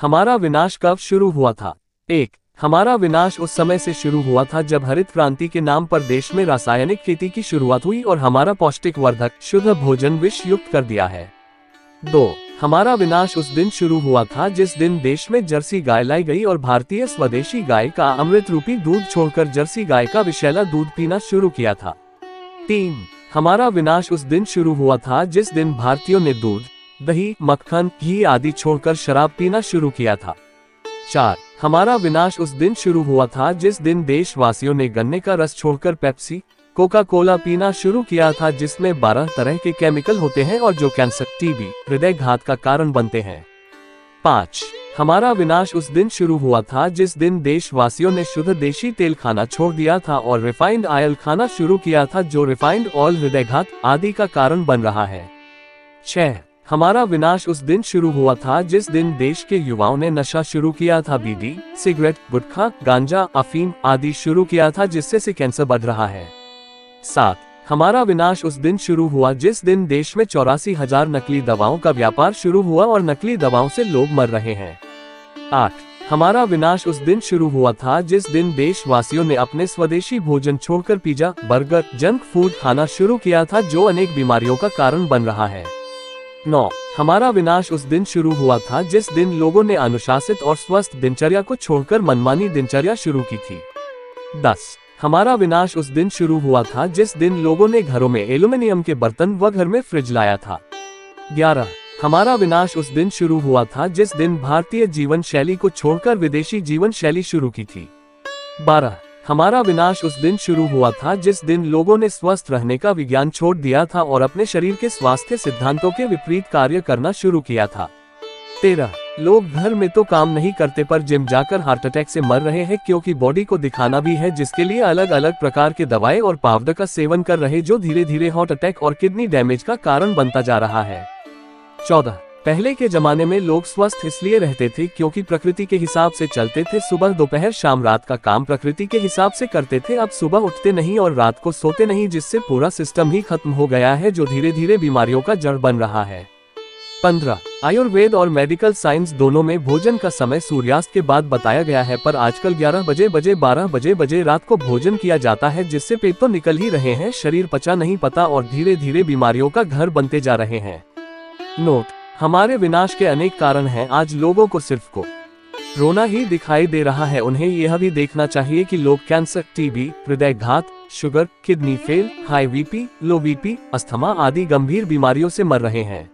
हमारा विनाश कब शुरू हुआ था? 1. हमारा विनाश उस समय से शुरू हुआ था जब हरित क्रांति के नाम पर देश में रासायनिक खेती की शुरुआत हुई और हमारा पौष्टिक वर्धक शुद्ध भोजन विष युक्त कर दिया है। 2. हमारा विनाश उस दिन शुरू हुआ था जिस दिन देश में जर्सी गाय लाई गई और भारतीय स्वदेशी गाय का अमृत रूपी दूध छोड़कर जर्सी गाय का विषैला दूध पीना शुरू किया था। 3. हमारा विनाश उस दिन शुरू हुआ था जिस दिन भारतीयों ने दूध, दही, मक्खन, घी आदि छोड़कर शराब पीना शुरू किया था। 4. हमारा विनाश उस दिन शुरू हुआ था जिस दिन देशवासियों ने गन्ने का रस छोड़कर पेप्सी, कोका कोला पीना शुरू किया था जिसमें 12 तरह के केमिकल होते हैं और जो कैंसर, टीबी, हृदय घात का कारण बनते हैं। 5. हमारा विनाश उस दिन शुरू हुआ था जिस दिन देशवासियों ने शुद्ध देशी तेल खाना छोड़ दिया था और रिफाइंड ऑयल खाना शुरू किया था जो रिफाइंड ऑयल हृदय घात आदि का कारण बन रहा है। 6. हमारा विनाश उस दिन शुरू हुआ था जिस दिन देश के युवाओं ने नशा शुरू किया था, बीड़ी, सिगरेट, गुटखा, गांजा, अफीम आदि शुरू किया था जिससे कैंसर बढ़ रहा है। 7. हमारा विनाश उस दिन शुरू हुआ जिस दिन देश में 84,000 नकली दवाओं का व्यापार शुरू हुआ और नकली दवाओं से लोग मर रहे हैं। 8. हमारा विनाश उस दिन शुरू हुआ था जिस दिन देशवासियों ने अपने स्वदेशी भोजन छोड़कर पिज्जा, बर्गर, जंक फूड खाना शुरू किया था जो अनेक बीमारियों का कारण बन रहा है। 9. हमारा विनाश उस दिन शुरू हुआ था जिस दिन लोगों ने अनुशासित और स्वस्थ दिनचर्या को छोड़कर मनमानी दिनचर्या शुरू की थी। 10. हमारा विनाश उस दिन शुरू हुआ था जिस दिन लोगों ने घरों में एल्यूमिनियम के बर्तन व घर में फ्रिज लाया था। 11. हमारा विनाश उस दिन शुरू हुआ था जिस दिन भारतीय जीवन शैली को छोड़कर विदेशी जीवन शैली शुरू की थी। 12. हमारा विनाश उस दिन शुरू हुआ था जिस दिन लोगों ने स्वस्थ रहने का विज्ञान छोड़ दिया था और अपने शरीर के स्वास्थ्य सिद्धांतों के विपरीत कार्य करना शुरू किया था। 13. लोग घर में तो काम नहीं करते पर जिम जाकर हार्ट अटैक से मर रहे हैं क्योंकि बॉडी को दिखाना भी है जिसके लिए अलग अलग प्रकार के दवाएं और पाउडर का सेवन कर रहे जो धीरे धीरे हार्ट अटैक और किडनी डैमेज का कारण बनता जा रहा है। 14. पहले के जमाने में लोग स्वस्थ इसलिए रहते थे क्योंकि प्रकृति के हिसाब से चलते थे, सुबह दोपहर शाम रात का काम प्रकृति के हिसाब से करते थे। अब सुबह उठते नहीं और रात को सोते नहीं जिससे पूरा सिस्टम ही खत्म हो गया है जो धीरे धीरे बीमारियों का जड़ बन रहा है। 15. आयुर्वेद और मेडिकल साइंस दोनों में भोजन का समय सूर्यास्त के बाद बताया गया है पर आजकल 11 बजे 12 बजे रात को भोजन किया जाता है जिससे पेट तो निकल ही रहे हैं, शरीर पचा नहीं पता और धीरे धीरे बीमारियों का घर बनते जा रहे हैं। नोट: हमारे विनाश के अनेक कारण हैं। आज लोगों को सिर्फ को रोना ही दिखाई दे रहा है, उन्हें यह भी देखना चाहिए कि लोग कैंसर, टीबी, हृदय घात, sugar, kidney fail, high BP, लो बीपी, अस्थमा आदि गंभीर बीमारियों से मर रहे हैं।